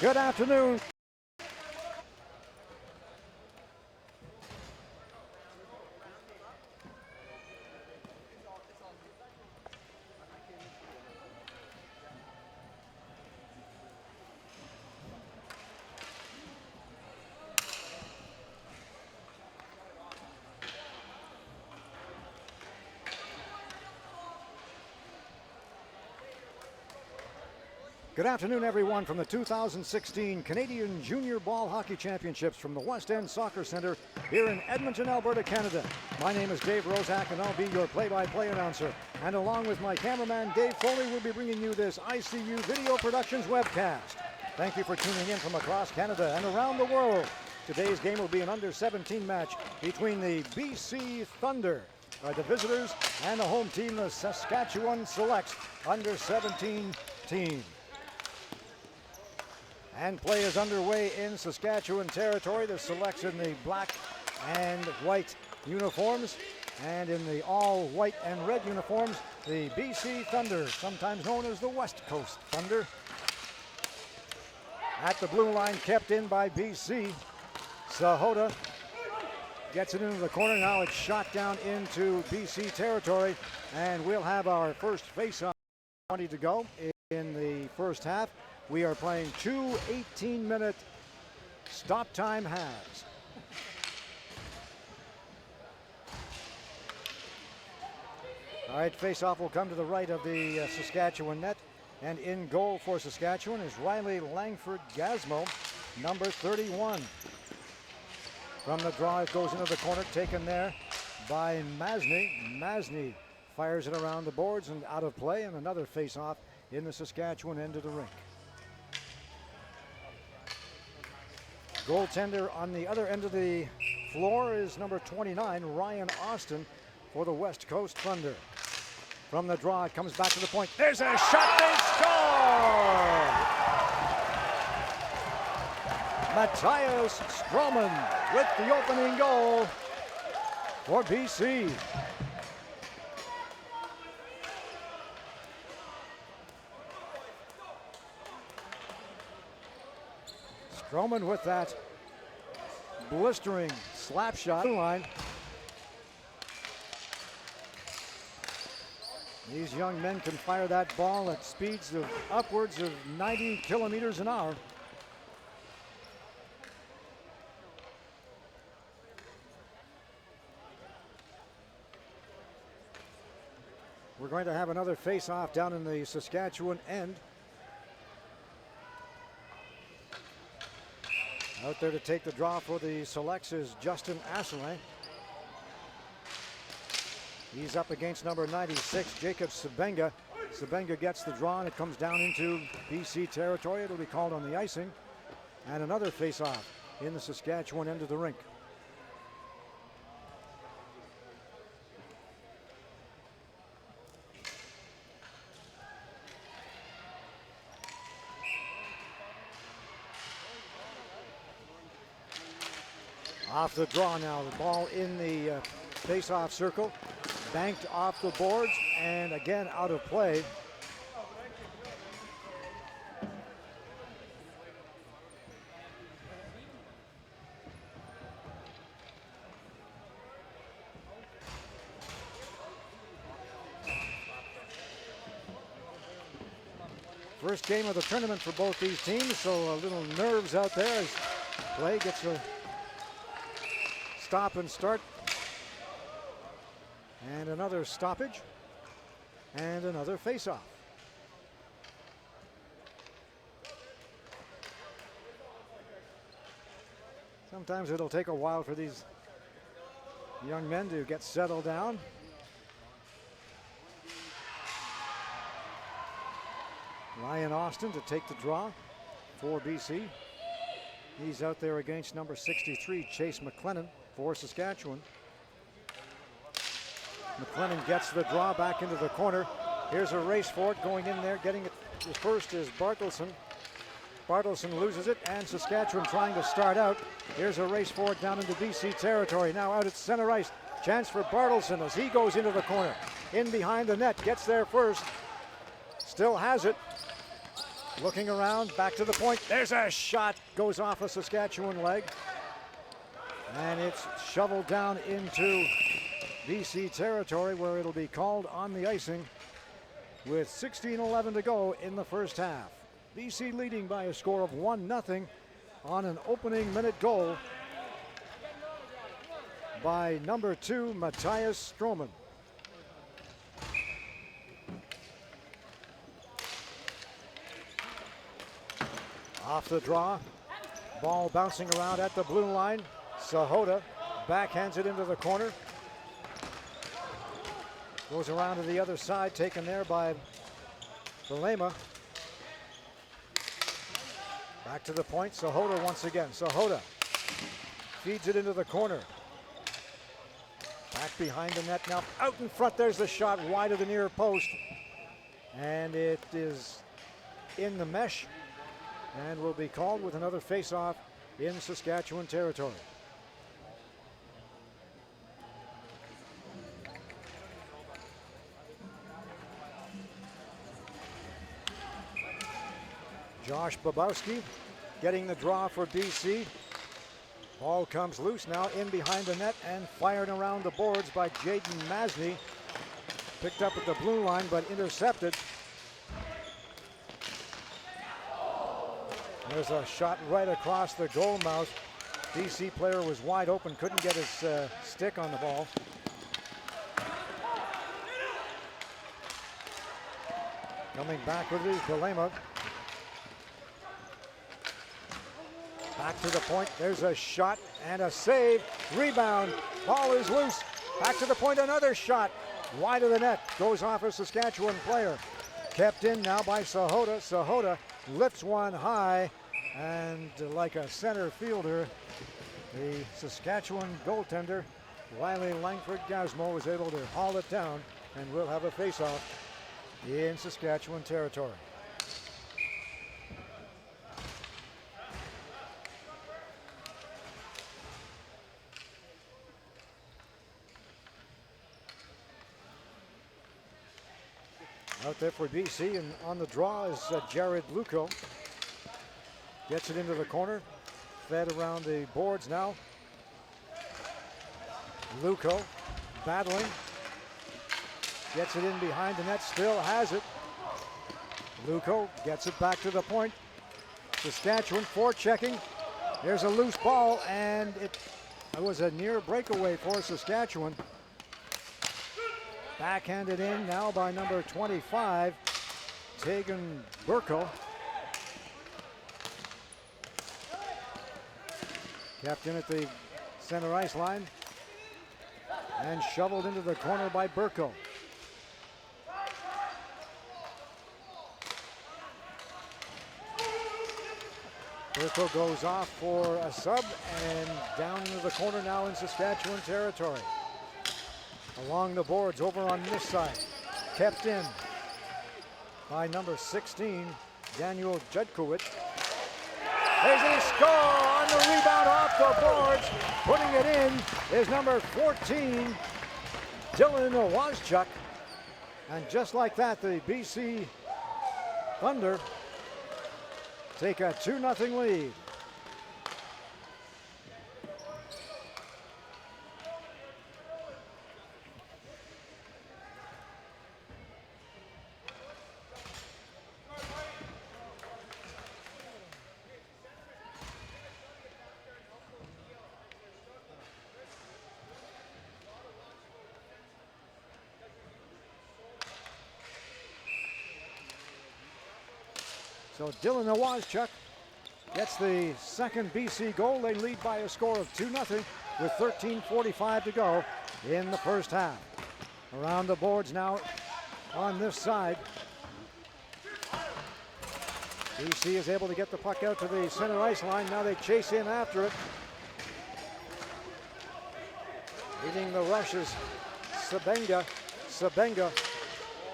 Good afternoon. Good afternoon, everyone, from the 2016 Canadian Junior Ball Hockey Championships from the West End Soccer Centre here in Edmonton, Alberta, Canada. My name is Dave Rozak, and I'll be your play-by-play announcer. And along with my cameraman, Dave Foley, we'll be bringing you this ICU Video Productions webcast. Thank you for tuning in from across Canada and around the world. Today's game will be an under-17 match between the BC Thunder, the visitors, and the home team, the Saskatchewan Selects under-17 team. And play is underway in Saskatchewan territory. The Selects in the black and white uniforms, and in the all white and red uniforms, the BC Thunder, sometimes known as the West Coast Thunder. At the blue line, kept in by BC. Sahota gets it into the corner. Now it's shot down into BC territory, and we'll have our first face-off. 20 to go in the first half. We are playing two 18-minute stop time halves. All right, face-off will come to the right of the Saskatchewan net. And in goal for Saskatchewan is Riley Langford-Gasmo, number 31. From the draw, it goes into the corner, taken there by Masney. Masney fires it around the boards and out of play, and another face-off in the Saskatchewan end of the rink. Goaltender on the other end of the floor is number 29, Ryan Austin, for the West Coast Thunder. From the draw, it comes back to the point. There's a shot, they score! Matthias Stroman with the opening goal for BC. Stroman with that blistering slap shot line. These young men can fire that ball at speeds of upwards of 90 kilometers an hour. We're going to have another face-off down in the Saskatchewan end. Out there to take the draw for the Selects is Justin Asselin. He's up against number 96, Jacob Sabenga. Sabenga gets the draw, and it comes down into BC territory. It'll be called on the icing. And another face-off in the Saskatchewan end of the rink. Off the draw now, the ball in the face-off circle, banked off the boards, and again out of play. First game of the tournament for both these teams, so a little nerves out there as play gets a stop and start, and another stoppage, and another face-off. Sometimes it'll take a while for these young men to get settled down. Ryan Austin to take the draw for BC. He's out there against number 63, Chase McLennan, for Saskatchewan. McLennan gets the draw back into the corner. Here's a race for it, going in there, getting it first is Bartleson. Bartleson loses it, and Saskatchewan trying to start out. Here's a race for it down into BC territory. Now out at center ice. Chance for Bartleson as he goes into the corner. In behind the net, gets there first. Still has it. Looking around, back to the point. There's a shot, goes off a Saskatchewan leg. And it's shoveled down into BC territory where it'll be called on the icing with 16:11 to go in the first half. BC leading by a score of 1-0 on an opening minute goal by number 2, Matthias Stroman. Off the draw, ball bouncing around at the blue line. Sahota backhands it into the corner. Goes around to the other side, taken there by Belema. Back to the point, Sahota once again. Sahota feeds it into the corner. Back behind the net now, out in front, there's the shot wide of the near post. And it is in the mesh and will be called with another face-off in Saskatchewan territory. Josh Bobowski getting the draw for BC. Ball comes loose now in behind the net and fired around the boards by Jaden Masney. Picked up at the blue line but intercepted. There's a shot right across the goal mouth. BC player was wide open, couldn't get his stick on the ball. Coming back with it is Belema. Back to the point, there's a shot and a save. Rebound, ball is loose. Back to the point, another shot. Wide of the net, goes off a Saskatchewan player. Kept in now by Sahota. Sahota lifts one high, and like a center fielder, the Saskatchewan goaltender, Riley Langford-Gasmo, was able to haul it down, and we'll have a face-off in Saskatchewan territory. Out there for BC, and on the draw is Jared Luco. Gets it into the corner, fed around the boards now. Luco battling, gets it in behind the net, still has it. Luco gets it back to the point. Saskatchewan forechecking. There's a loose ball, and it was a near breakaway for Saskatchewan. Backhanded in now by number 25, Tegan Burkle. Kept in at the center ice line and shoveled into the corner by Burkle. Burkle goes off for a sub and down into the corner now in Saskatchewan territory. Along the boards over on this side. Kept in by number 16, Daniel Judkowicz. There's a score on the rebound off the boards. Putting it in is number 14, Dylan Wozchuk. And just like that, the BC Thunder take a 2-0 lead. So Dylan Wozchuk gets the second BC goal. They lead by a score of 2-0 with 13:45 to go in the first half. Around the boards now on this side. BC is able to get the puck out to the center ice line. Now they chase in after it. Leading the rush is Sabenga. Sabenga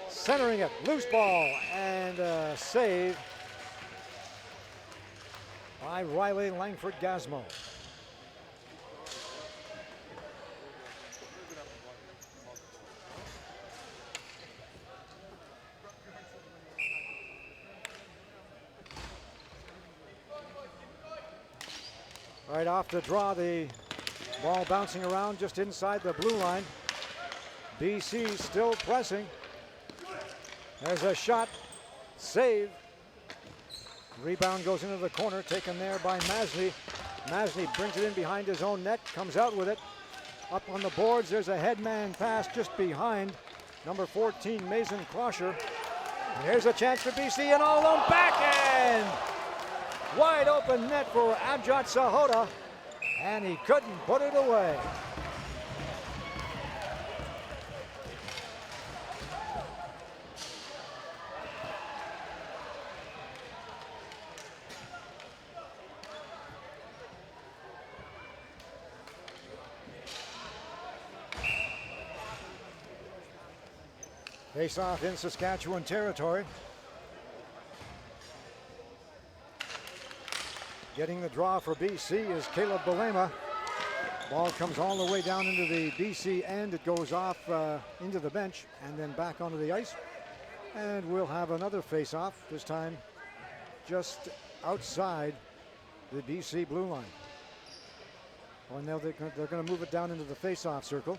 centering it. Loose ball and a save by Riley Langford-Gasmo. Right off the draw, the ball bouncing around just inside the blue line. BC still pressing. There's a shot, save. Rebound goes into the corner, taken there by Masney. Masney brings it in behind his own net, comes out with it. Up on the boards, there's a headman pass just behind number 14, Mason Crosher. Here's a chance for BC, and all alone backhand! Wide open net for Abjot Sahota, and he couldn't put it away. Face off in Saskatchewan territory. Getting the draw for BC is Caleb Belema. Ball comes all the way down into the BC end. It goes off into the bench and then back onto the ice. And we'll have another face-off, this time just outside the BC blue line. Well, now they're going to move it down into the face-off circle.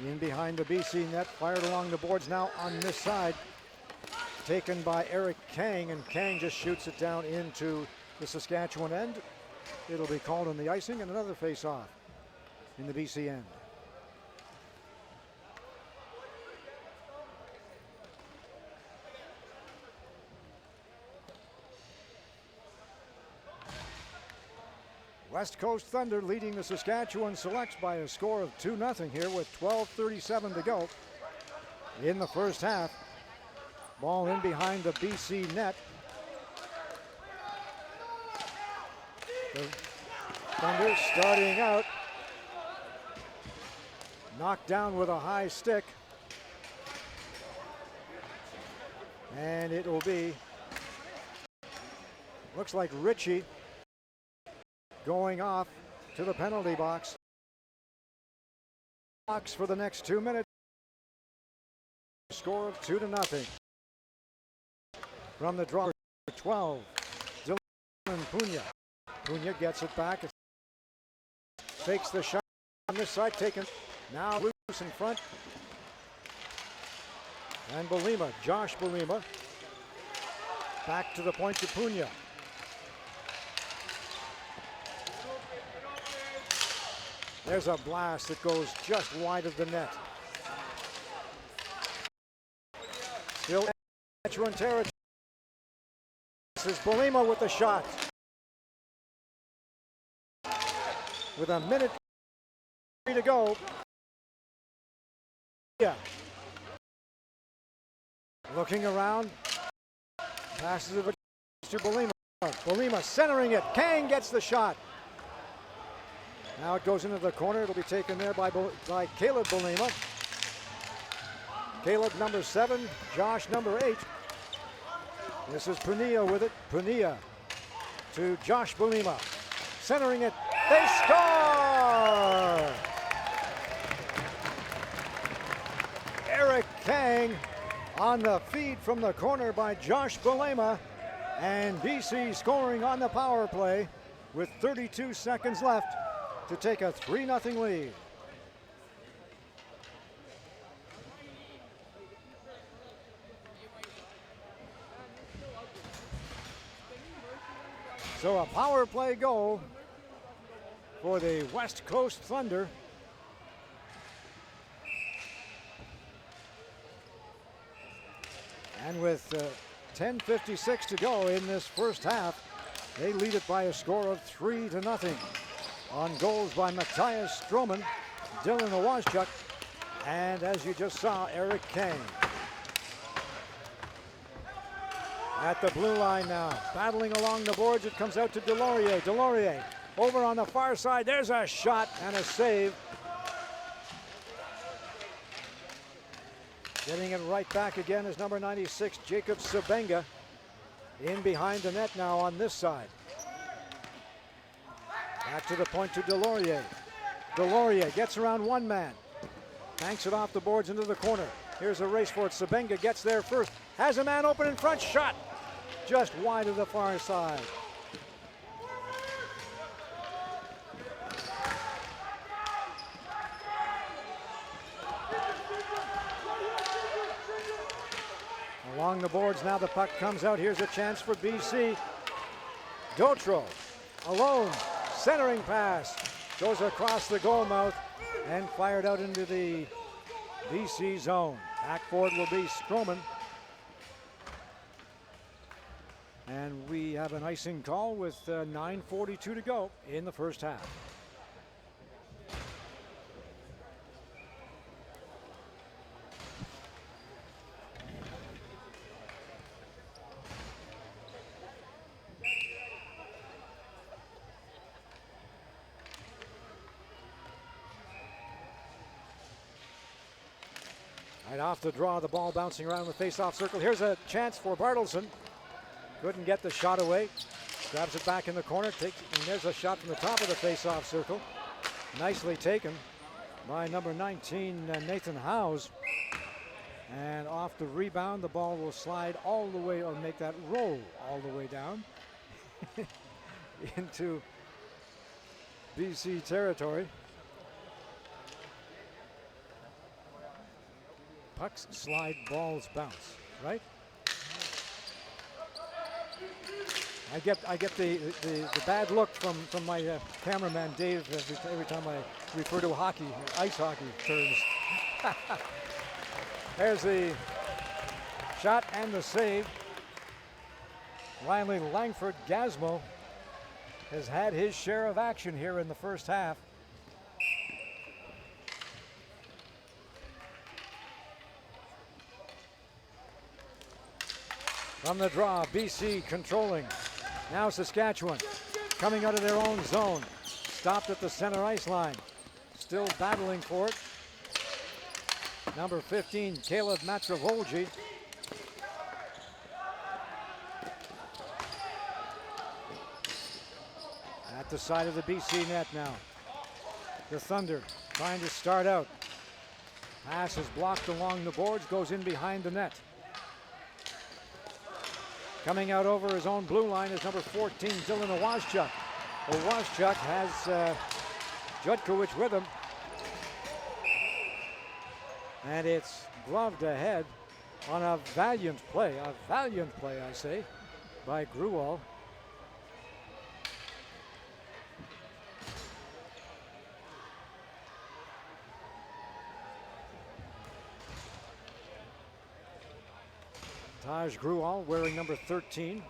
In behind the BC net, fired along the boards now on this side. Taken by Eric Kang, and Kang just shoots it down into the Saskatchewan end. It'll be called on the icing, and another face-off in the BC end. West Coast Thunder leading the Saskatchewan Selects by a score of 2-0 here with 12:37 to go in the first half. Ball in behind the BC net. The Thunder starting out. Knocked down with a high stick. And it will be, looks like Ritchie going off to the penalty box. Box for the next 2 minutes. Score of 2-0. From the draw, 12. Dylan Puna. Puna gets it back. Fakes the shot on this side, taken. Now loose in front. And Belema, Josh Belema. Back to the point to Puna. There's a blast that goes just wide of the net. Still Saskatchewan territory. This is Belema with the shot. With a minute to go. Yeah. Looking around. Passes it to Belema. Belema centering it. Kang gets the shot. Now it goes into the corner. It'll be taken there by Caleb Belema. Caleb number 7, Josh number 8. This is Punia with it. Punia to Josh Belema. Centering it. They score! Eric Kang on the feed from the corner by Josh Belema. And BC scoring on the power play with 32 seconds left to take a 3-0 lead. So a power play goal for the West Coast Thunder. And with 10:56 to go in this first half, they lead it by a score of 3-0. On goals by Matthias Stroman, Dylan Owaszchuk, and as you just saw, Eric Kang. At the blue line now, battling along the boards, it comes out to Delorier. Delorier over on the far side, there's a shot and a save. Getting it right back again is number 96, Jacob Sabenga. In behind the net now on this side. Back to the point to Delorier. Delorier gets around one man. Banks it off the boards into the corner. Here's a race for it. Sabenga gets there first. Has a man open in front. Shot just wide of the far side. Along the boards now, the puck comes out. Here's a chance for BC. Dotro alone, centering pass, goes across the goal mouth and fired out into the BC zone. Back forward will be Stroman. And we have an icing call with 9:42 to go in the first half. Right off the draw, the ball bouncing around the face-off circle. Here's a chance for Bartleson. Couldn't get the shot away. Grabs it back in the corner. And there's a shot from the top of the face-off circle. Nicely taken by number 19, Nathan Howes. And off the rebound, the ball will slide all the way, or make that roll all the way down into BC territory. Pucks slide, balls bounce, right? I get the bad look from my cameraman Dave every time I refer to hockey, ice hockey terms. There's the shot and the save. Riley Langford-Gasmo has had his share of action here in the first half. From the draw, BC controlling. Now Saskatchewan coming out of their own zone. Stopped at the center ice line. Still battling for it. Number 15, Caleb Matravolji. At the side of the BC net now. The Thunder trying to start out. Pass is blocked along the boards, goes in behind the net. Coming out over his own blue line is number 14, Dylan Owaszchuk. Owaszchuk has Judkowicz with him. And it's gloved ahead on a valiant play I say, by Gruwal. Taj Gruwal wearing number 13.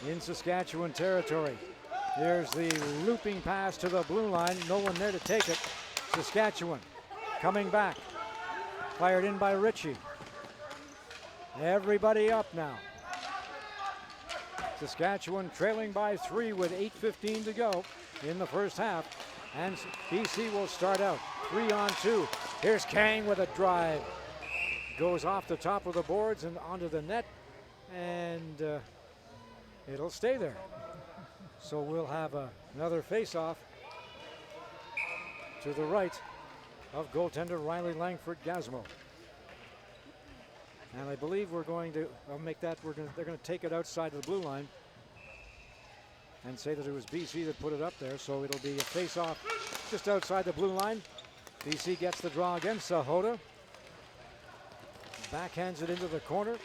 In Saskatchewan territory. There's the looping pass to the blue line. No one there to take it. Saskatchewan coming back. Fired in by Ritchie. Everybody up now. Saskatchewan trailing by 3 with 8:15 to go in the first half. And BC will start out 3-on-2. Here's Kang with a drive. Goes off the top of the boards and onto the net. And it'll stay there. So we'll have another face-off to the right of goaltender Riley Langford-Gasmo. And I believe we're going to make that, they're going to take it outside of the blue line and say that it was BC that put it up there. So it'll be a face-off just outside the blue line. BC gets the draw again. Sahota backhands it into the corner.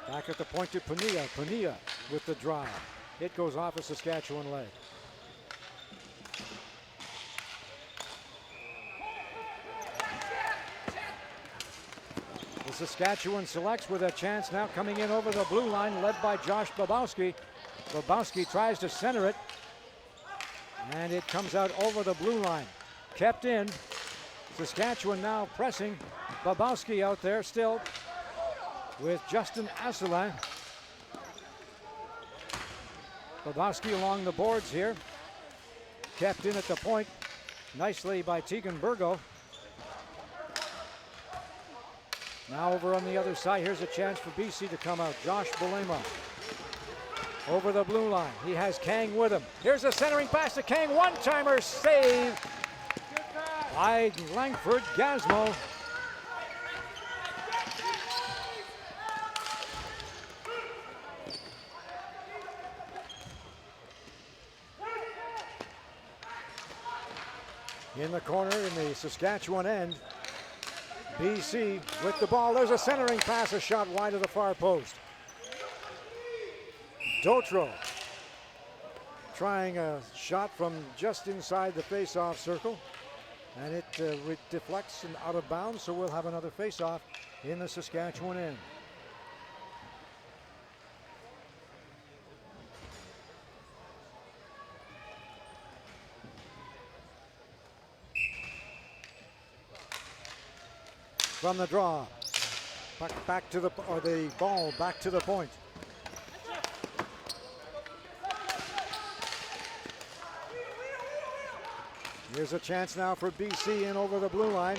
Back at the point to Pania. Pania with the drive. It goes off a Saskatchewan leg. The Saskatchewan selects with a chance now coming in over the blue line, led by Josh Babowski. Babowski tries to center it, and it comes out over the blue line. Kept in. Saskatchewan now pressing. Babowski out there still with Justin Asselin. Babowski along the boards here. Kept in at the point nicely by Tegan Burgo. Now over on the other side, here's a chance for BC to come out. Josh Bulema over the blue line. He has Kang with him. Here's a centering pass to Kang. One-timer save by Langford Gasmo. In the corner in the Saskatchewan end, BC with the ball. There's a centering pass, a shot wide of the far post. Dotro trying a shot from just inside the face-off circle, and it deflects and out of bounds, so we'll have another face-off in the Saskatchewan end. From the draw, back to the ball back to the point. Here's a chance now for BC in over the blue line.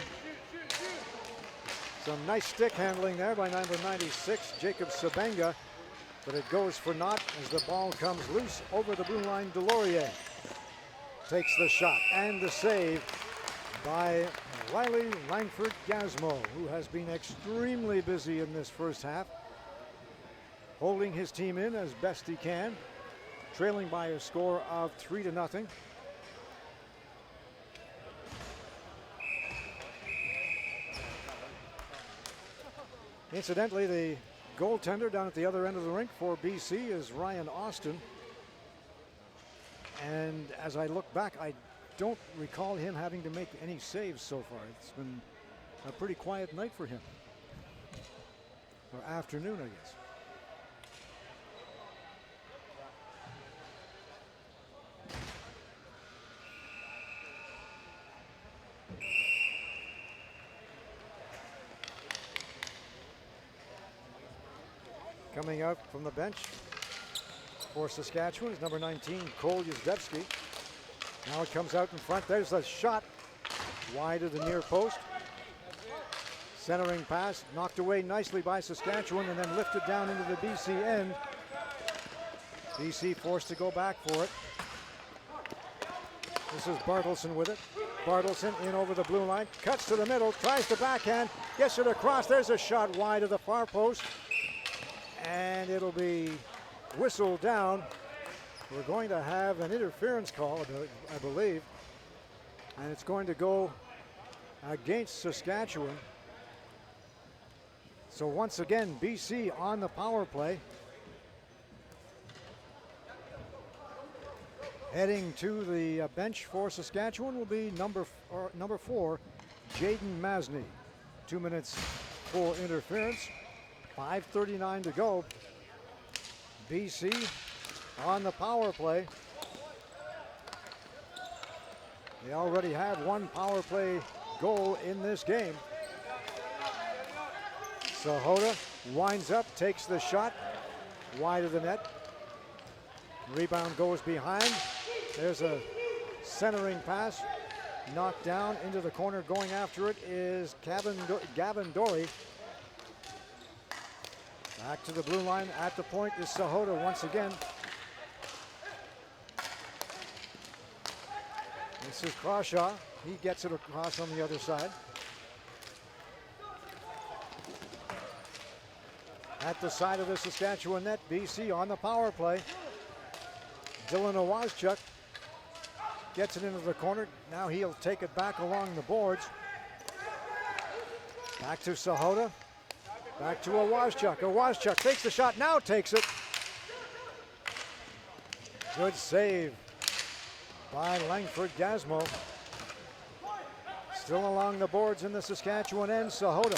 Some nice stick handling there by number 96, Jacob Sabenga, but it goes for naught as the ball comes loose over the blue line. Delorier takes the shot and the save by Riley Langford Gasmo, who has been extremely busy in this first half, holding his team in as best he can, trailing by a score of 3-0. Incidentally, the goaltender down at the other end of the rink for BC is Ryan Austin. And as I look back, I don't recall him having to make any saves so far. It's been a pretty quiet night for him. Or afternoon, I guess. Coming out from the bench for Saskatchewan is number 19, Cole Yuzdebski. Now it comes out in front. There's a shot wide of the near post. Centering pass knocked away nicely by Saskatchewan and then lifted down into the BC end. BC forced to go back for it. This is Bartleson with it. Bartleson in over the blue line, cuts to the middle, tries to backhand, gets it across. There's a shot wide of the far post. And it'll be whistled down. We're going to have an interference call, I believe, and it's going to go against Saskatchewan. So once again, BC on the power play. Heading to the bench for Saskatchewan will be number 4, Jaden Masney. 2 minutes for interference. 5:39 to go. BC on the power play. They already have one power play goal in this game. Sahota winds up, takes the shot wide of the net. Rebound goes behind. There's a centering pass, knocked down into the corner. Going after it is Gavin Dory. Back to the blue line at the point is Sahota once again. This is Crawshaw. He gets it across on the other side. At the side of the Saskatchewan net, BC on the power play. Dylan Owazchuk gets it into the corner. Now he'll take it back along the boards. Back to Sahota. Back to Owazchuk. Owazchuk takes the shot, now takes it. Good save by Langford Gasmo. Still along the boards in the Saskatchewan end. Sahota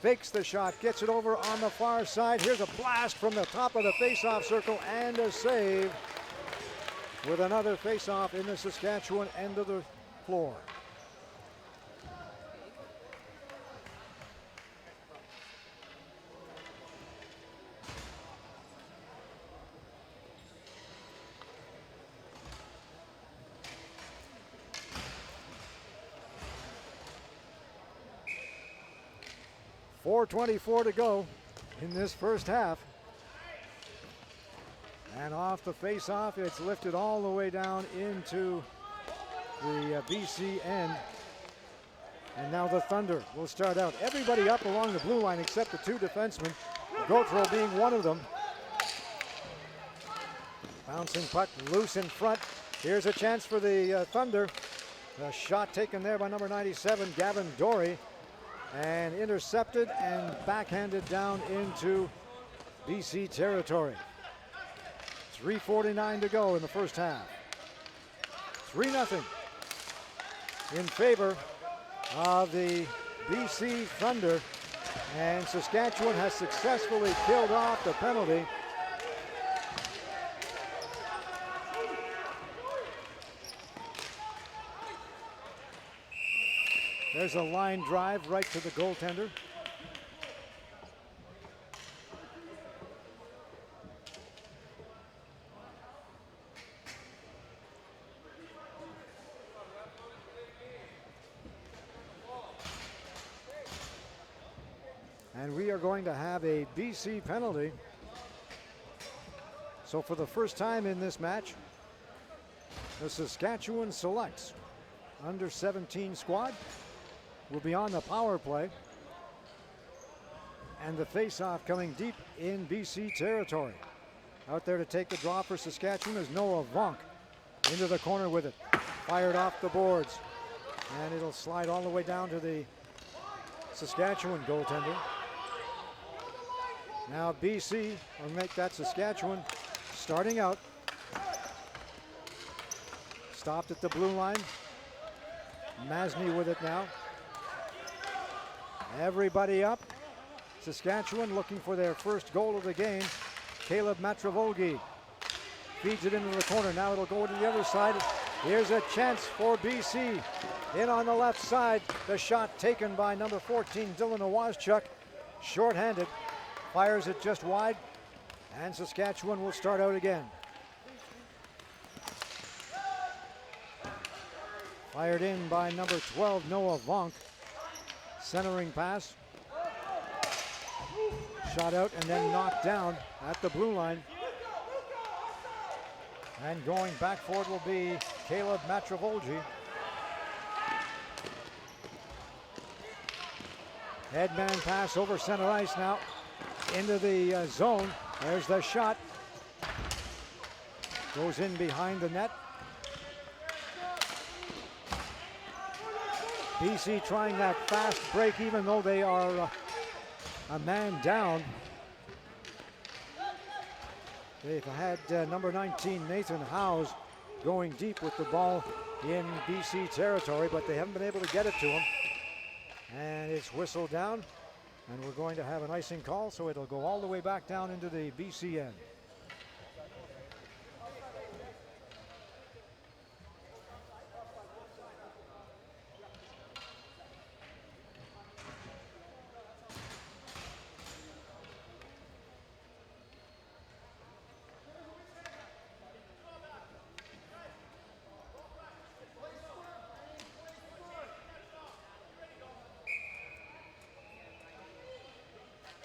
fakes the shot, gets it over on the far side. Here's a blast from the top of the face-off circle and a save with another face-off in the Saskatchewan end of the floor. 4:24 to go in this first half. And off the face-off, it's lifted all the way down into the BC end. And now the Thunder will start out. Everybody up along the blue line except the two defensemen, Gautreau being one of them. Bouncing puck loose in front. Here's a chance for the Thunder. A shot taken there by number 97, Gavin Dory, and intercepted and backhanded down into BC territory. 3:49 to go in the first half. 3-0 in favor of the BC Thunder, and Saskatchewan has successfully killed off the penalty. There's a line drive right to the goaltender. And we are going to have a BC penalty. So for the first time in this match, the Saskatchewan Selects under 17 squad will be on the power play. And the face-off coming deep in BC territory. Out there to take the draw for Saskatchewan is Noah Vonk. Into the corner with it. Fired off the boards. And it'll slide all the way down to the Saskatchewan goaltender. Now BC will make that Saskatchewan starting out. Stopped at the blue line. Masny with it now. Everybody up. Saskatchewan looking for their first goal of the game. Caleb Matravolgi feeds it into the corner. Now it'll go to the other side. Here's a chance for BC. In on the left side. The shot taken by number 14, Dylan Owazchuk. Short-handed. Fires it just wide. And Saskatchewan will start out again. Fired in by number 12, Noah Vonk. Centering pass. Shot out and then knocked down at the blue line. And going back for it will be Caleb Matravolgi. Headman pass over center ice now. Into the zone. There's the shot. Goes in behind the net. BC trying that fast break even though they are a man down. They've had number 19, Nathan Howes, going deep with the ball in BC territory, but they haven't been able to get it to him. And it's whistled down, and we're going to have an icing call, so it'll go all the way back down into the BC end.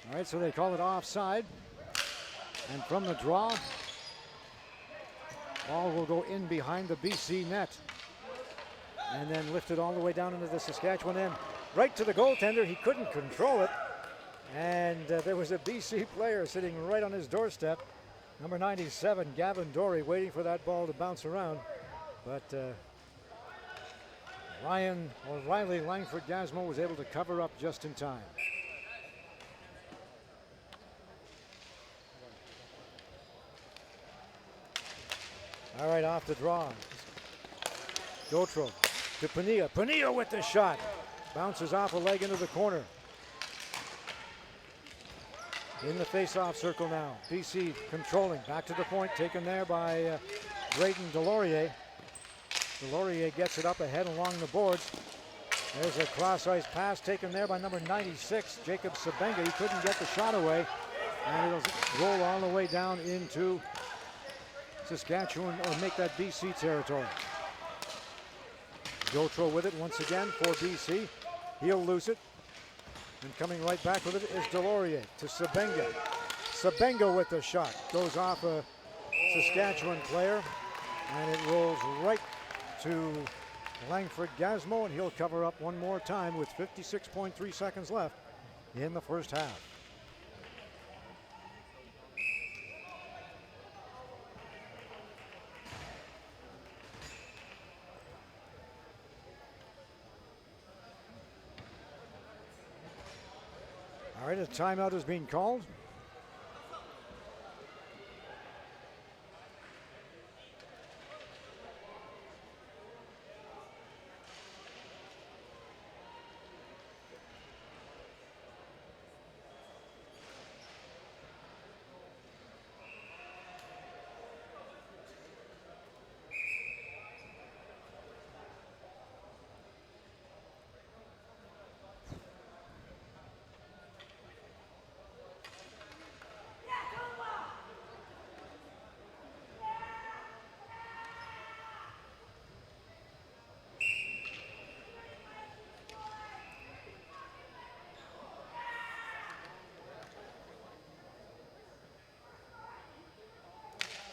All right, so they call it offside. And from the draw, ball will go in behind the BC net. And then lifted all the way down into the Saskatchewan end. Right to the goaltender, he couldn't control it. And there was a BC player sitting right on his doorstep. Number 97, Gavin Dory, waiting for that ball to bounce around. But Riley Langford-Gasmo was able to cover up just in time. All right, off the draw. Gautreau to Pania. Pania with the shot. Bounces off a leg into the corner. In the face-off circle now. BC controlling. Back to the point. Taken there by Braden Delorier. Delorier gets it up ahead along the boards. There's a cross-ice pass taken there by number 96, Jacob Sabenga. He couldn't get the shot away. And it'll roll all the way down into Saskatchewan, or make that BC territory. Gautreau with it once again for BC. He'll lose it. And coming right back with it is Delorier to Sabenga. Sabenga with the shot. Goes off a Saskatchewan player, and it rolls right to Langford Gasmo, and he'll cover up one more time with 56.3 seconds left in the first half. All right, a timeout is being called.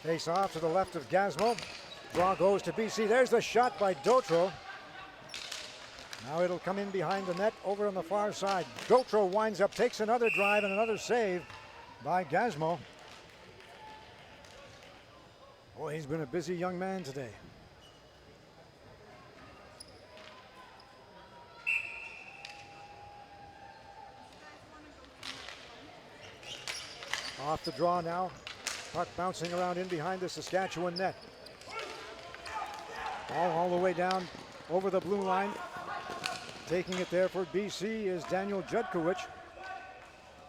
Face off to the left of Gasmo. Draw goes to BC. There's the shot by Dotro. Now it'll come in behind the net over on the far side. Dotro winds up, takes another drive and another save by Gasmo. Boy, he's been a busy young man today. Off the draw now. Puck bouncing around in behind the Saskatchewan net. Ball all the way down over the blue line. Taking it there for BC is Daniel Judkowicz.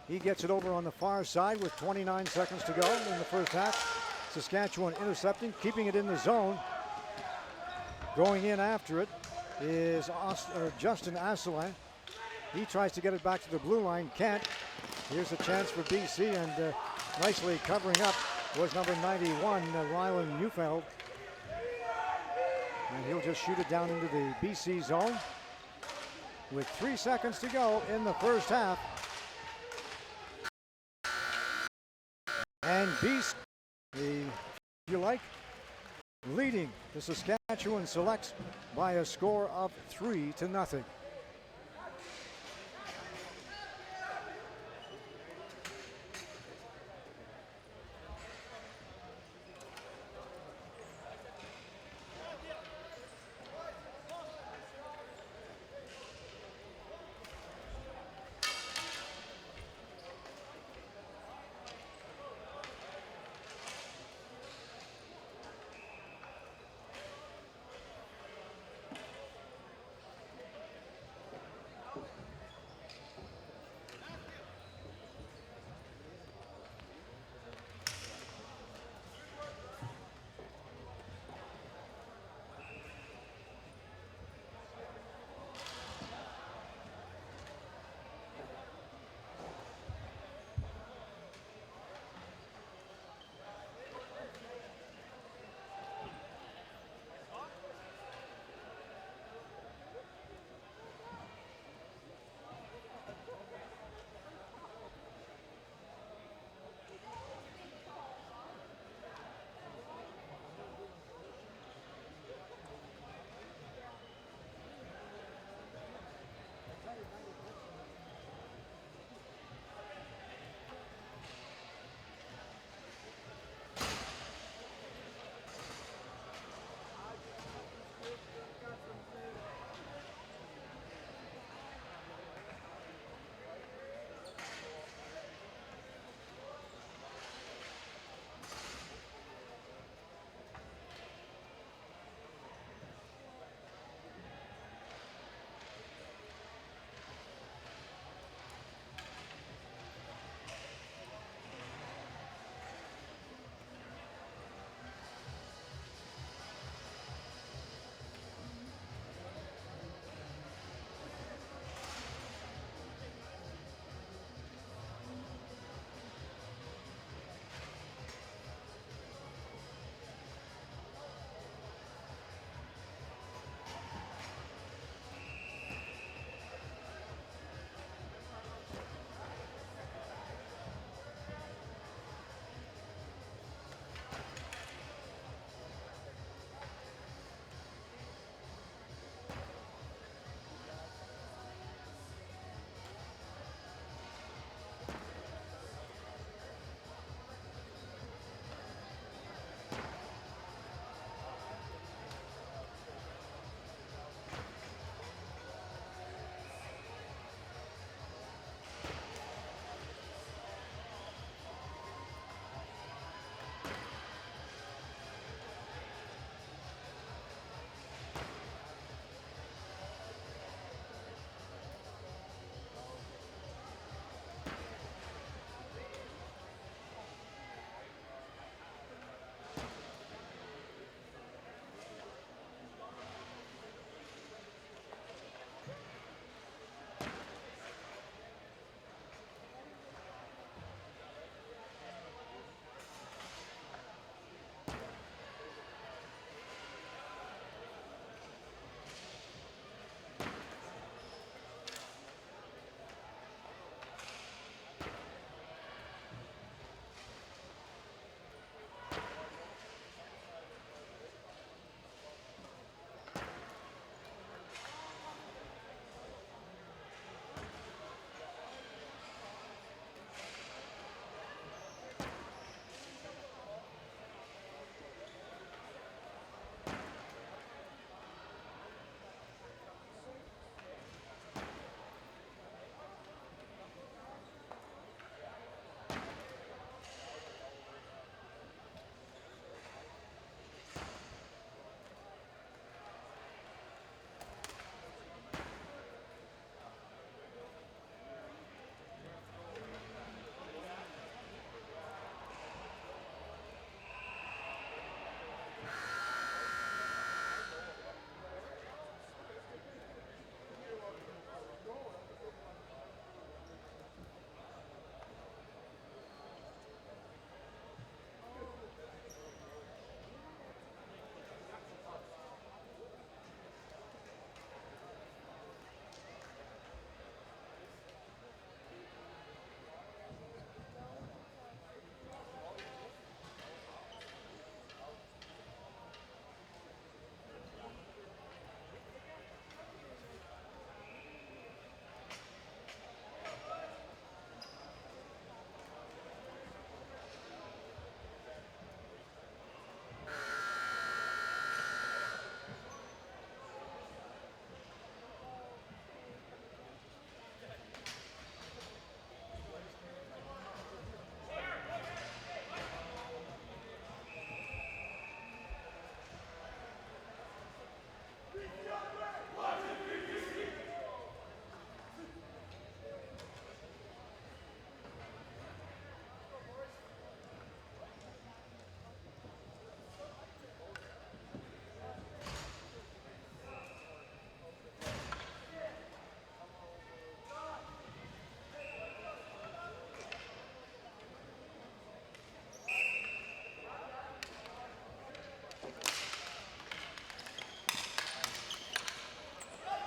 He gets it over on the far side with 29 seconds to go in the first half. Saskatchewan intercepting, keeping it in the zone. Going in after it is Justin Asselin. He tries to get it back to the blue line, can't. Here's a chance for BC, and nicely covering up was number 91, Rylan Neufeld. And he'll just shoot it down into the BC zone with 3 seconds to go in the first half. And BC, if you like, leading the Saskatchewan Selects by a score of 3-0.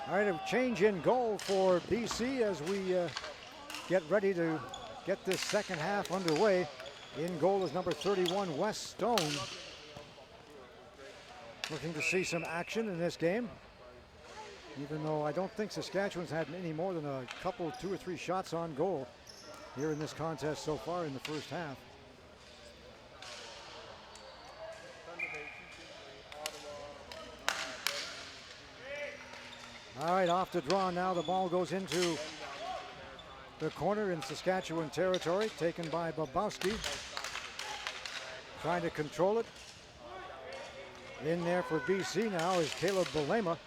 All right, a change in goal for BC as we get ready to get this second half underway. In goal is number 31, Wes Stone. Looking to see some action in this game, even though I don't think Saskatchewan's had any more than a couple, 2 or 3 shots on goal here in this contest so far in the first half. All right, off the draw now. The ball goes into the corner in Saskatchewan territory, taken by Bobowski. Trying to control it. In there for BC now is Caleb Belema.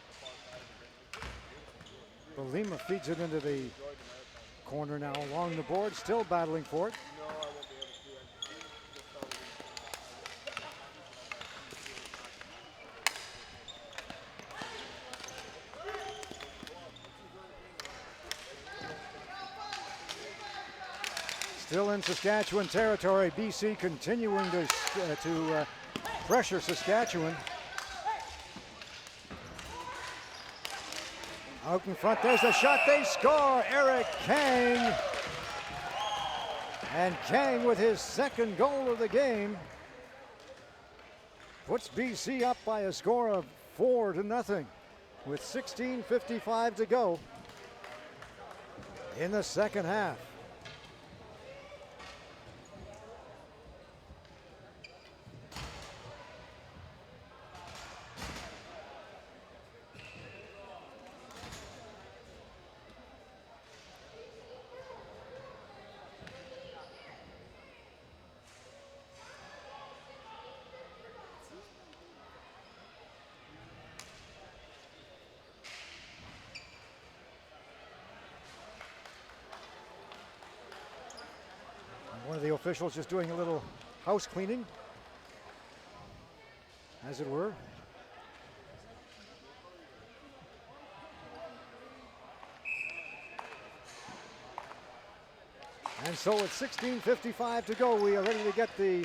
Belema feeds it into the corner now along the board, still battling for it. Still in Saskatchewan territory, BC continuing to pressure Saskatchewan. Out in front, there's the shot, they score! Eric Kang. And Kang with his second goal of the game puts BC up by a score of 4-0 with 16:55 to go in the second half. One of the officials just doing a little house cleaning, as it were. And so at 16:55 to go, we are ready to get the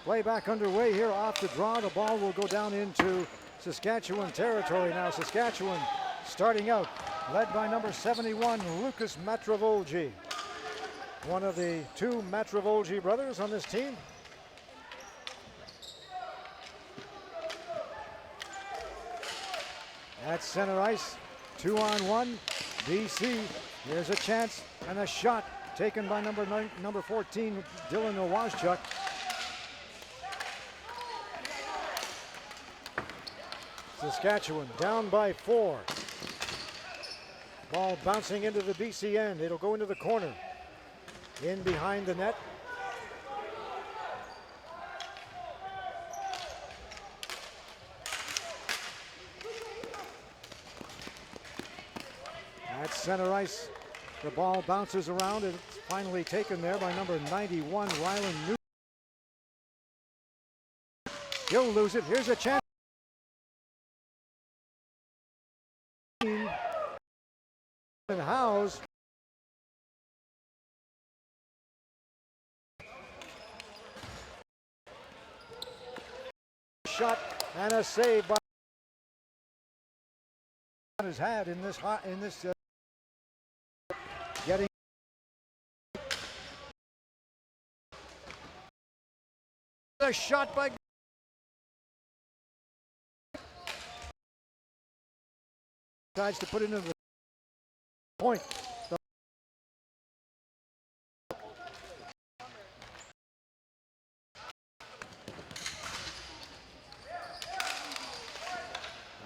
play back underway here off the draw. The ball will go down into Saskatchewan territory now. Saskatchewan starting out, led by number 71, Lucas Matravolji. One of the 2 Matravolji brothers on this team. At center ice, 2-on-1, BC. Here's a chance and a shot taken by number 14, Dylan Owaszchuk. Saskatchewan down by 4. Ball bouncing into the BC end. It'll go into the corner. In behind the net. At center ice, the ball bounces around and it's finally taken there by number 91, Rylan Newton. He'll lose it. Here's a chance. And Howes. Shot and a save by has had in this getting a shot by decides to put it into the point.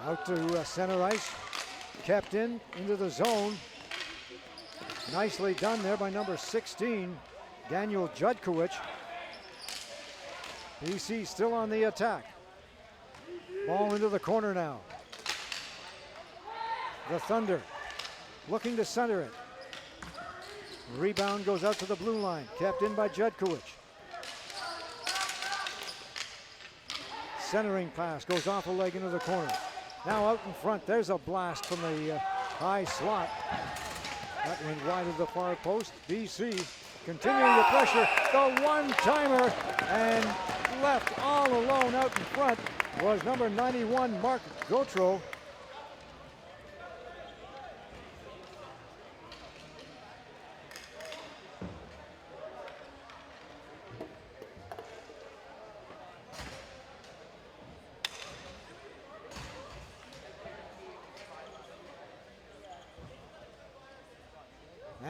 Out to center ice, kept into the zone. Nicely done there by number 16, Daniel Judkowicz. BC still on the attack. Ball into the corner now. The Thunder looking to center it. Rebound goes out to the blue line, kept in by Judkowicz. Centering pass goes off a leg into the corner. Now out in front, there's a blast from the high slot. That went wide of the far post. BC continuing the pressure. The one-timer and left all alone out in front was number 91, Mark Gautreau.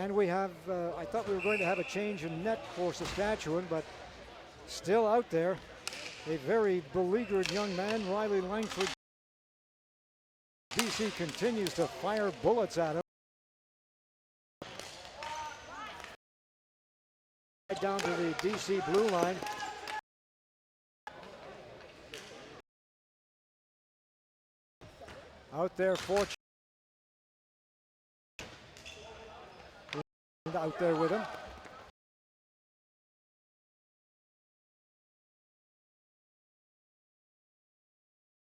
And we have, I thought we were going to have a change in net for Saskatchewan, but still out there, a very beleaguered young man, Riley Langford. BC continues to fire bullets at him. Right down to the BC blue line. Out there for out there with him.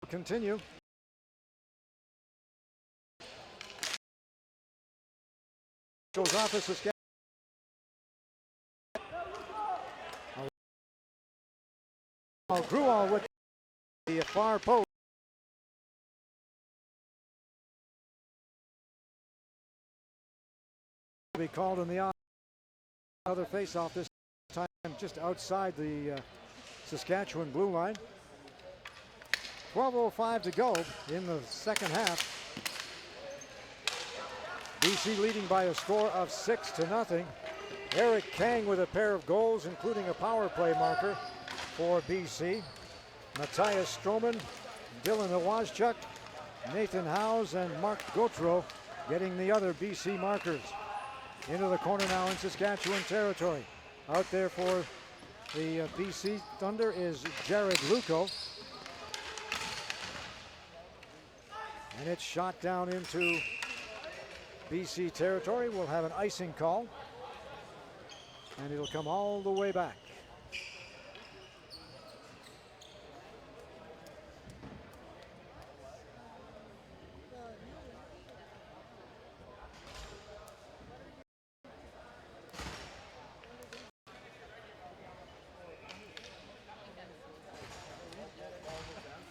Continue. Goes off as Saskatchewan. Grual with the far post. Be called in the other face-off this time just outside the Saskatchewan blue line. 12:05 to go in the second half. BC leading by a score of 6-0. Eric Kang with a pair of goals, including a power play marker for BC. Matthias Stroman, Dylan Awazchuk, Nathan Howes, and Mark Gautreau getting the other BC markers. Into the corner now in Saskatchewan territory. Out there for the BC Thunder is Jared Luco. And it's shot down into BC territory. We'll have an icing call. And it'll come all the way back.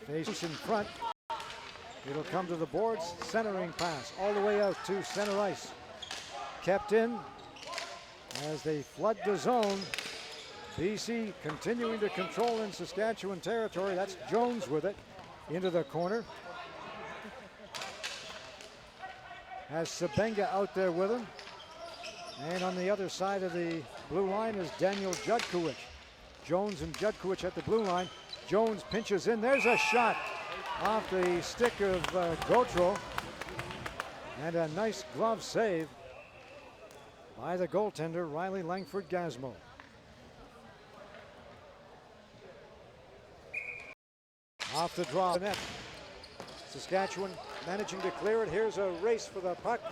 Face in front. It'll come to the boards. Centering pass all the way out to center ice. Kept in as they flood the zone. BC continuing to control in Saskatchewan territory. That's Jones with it into the corner. Has Sabenga out there with him. And on the other side of the blue line is Daniel Judkowicz. Jones and Judkowicz at the blue line. Jones pinches in. There's a shot off the stick of Gautreau. And a nice glove save by the goaltender, Riley Langford-Gasmo. Off the draw net. Saskatchewan managing to clear it. Here's a race for the puck.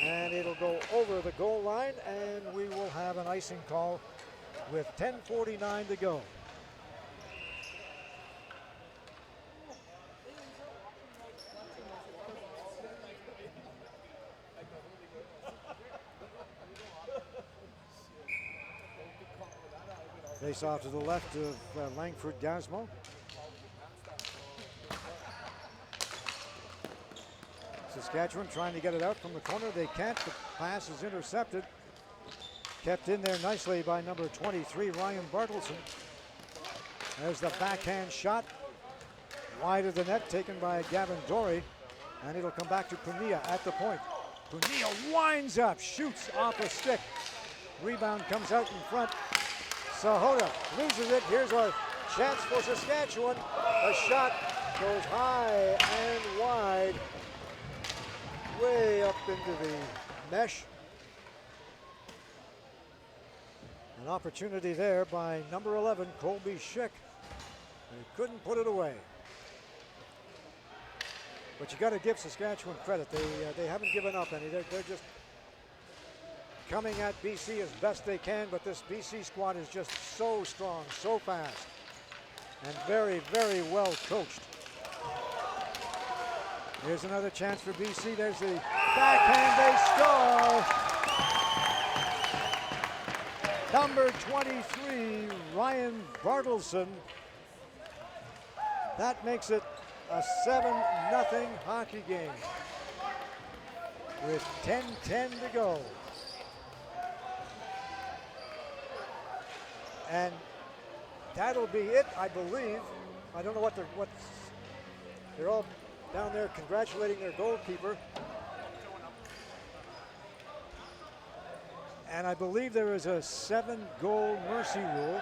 And it'll go over the goal line. And we will have an icing call with 10:49 to go. Face off to the left of Langford-Gasmo. Saskatchewan trying to get it out from the corner. They can't. The pass is intercepted. Kept in there nicely by number 23, Ryan Bartleson. There's the backhand shot. Wide of the net, taken by Gavin Dorey. And it'll come back to Punia at the point. Punia winds up, shoots off a stick. Rebound comes out in front. Sahota loses it. Here's a chance for Saskatchewan. A shot goes high and wide, way up into the mesh. An opportunity there by number 11, Colby Schick. They couldn't put it away. But you got to give Saskatchewan credit. They haven't given up any. They're just coming at BC as best they can, but this BC squad is just so strong, so fast, and very, very well coached. Here's another chance for BC. There's the backhand, they score. Number 23, Ryan Bartleson. That makes it a 7-0 hockey game with 10:10 to go. And that'll be it, I believe. I don't know what they're all down there congratulating their goalkeeper. And I believe there is a 7-goal mercy rule.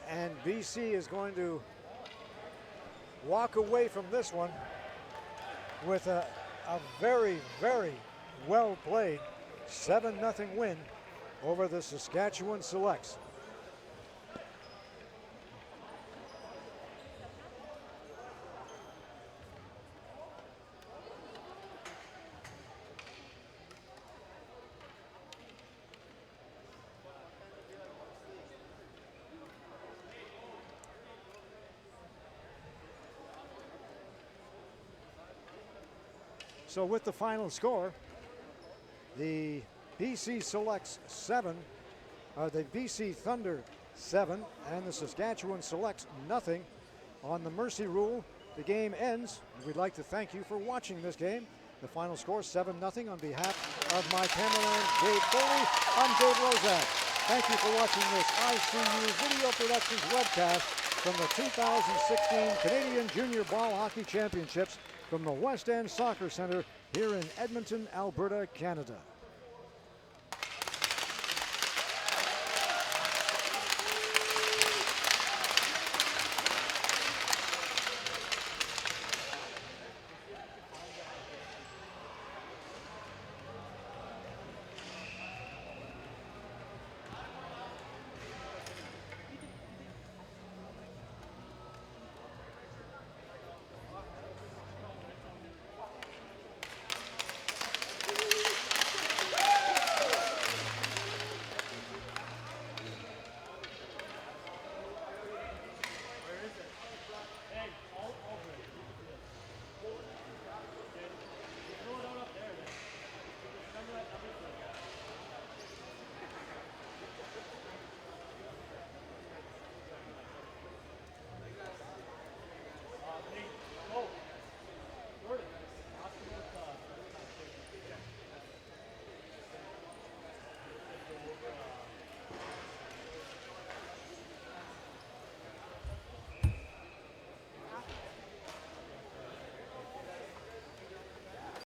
And BC is going to walk away from this one with a very, very well played 7-0 win over the Saskatchewan Selects. So with the final score, the BC Selects 7, the BC Thunder 7, and the Saskatchewan Selects nothing. On the mercy rule, the game ends. We'd like to thank you for watching this game. The final score 7-0. On behalf of my cameraman Dave Foley, I'm Dave Rozak. Thank you for watching this ICU Video Productions webcast from the 2016 Canadian Junior Ball Hockey Championships from the West End Soccer Centre here in Edmonton, Alberta, Canada.